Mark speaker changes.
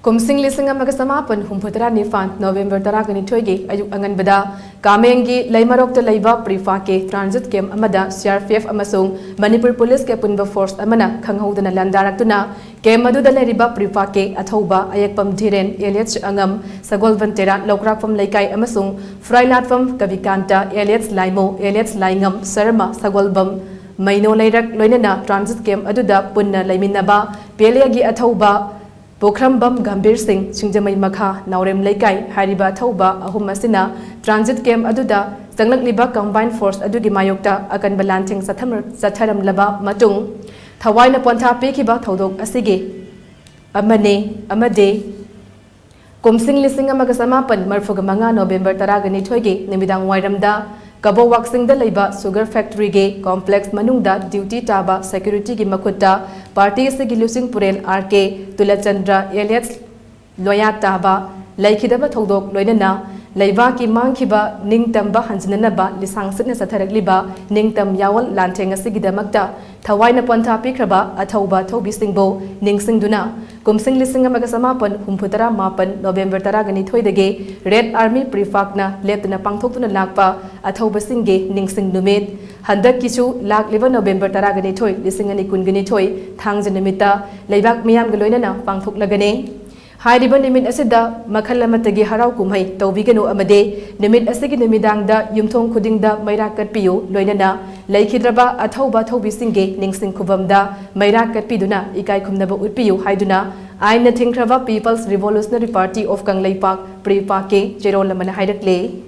Speaker 1: Kumsing lising amaga samapan humputara nifan November taragani thoigi ayuk anganbada Kamengi Laimarok to Laiba Prefake Transit Camp Amada CRPF Amasung Manipur Police ke punba force amana khanghodana landaraktuna Camp Maduda Lariba Prefake Athoba Ayakpam Dhiren Elias Angam Sagol Vantera Lokrapam Laikai Amasung Frailatpam Kavikanta Elias Laimo Elias Laingam Sarma Sagolbam Maino Lairak Loinana Transit Camp Aduda Punna Laiminaba Peliagi Athoba Pokhrambam Gambir Singh Singjamai Makha Naurem Laikai Hariba Thauba Ahum Asina Transit Camp Aduda Sanglak Liba Combined Force Adugi Mayokta Akan Balanting Satharam Laba Matung Thawaina Ponta Pekiba Thodok Asigi Amade Kumsing lising amaga samapan Marfugamanga November taragani thoigi Nimidang Wairamda Kabo Waxing the Laiba Sugar Factory Ge Complex Manungda Duty Taba Security Gi Makutta Party Sigilusing Purel RK Tulachandra Elias Loya Taba Laikidaba Thodok Loinana Laiba Ki Mangkiba Ningtamba Hanjanaba Lisang Sitna Satharakliba Ningtam Yawal Lanteng Sigidamakta Thawaina Ponta Pikraba Athoba Thobi Singbo Ningsing Duna Kumsing lising amaga samapan humputara mapan November taragani thoidage Red Army Prefakna leptuna pangthokuna lakpa Athoba Singge Ningsing Numit Handak Kichu Lak Liva November taragani thoi lisingani kungani thoi Thangjanamita Laibak Miyam Galoinana Pangthok Lagane Hariba Nimit Asida Makalamatagi Harao Kumei Touganu Amade Nimit Asigi Nimidangda Yumthong Kudingda Mairakat Piyu Loinana Laikidraba Athoba Thobi Singge Ningsing Kubamda Mairakat Piduna Ikai Kumnaba Utpiyu Haiduna Aina Thingrava People's Revolutionary Party of Kanglaipak Prepake Jerolamana Haidatle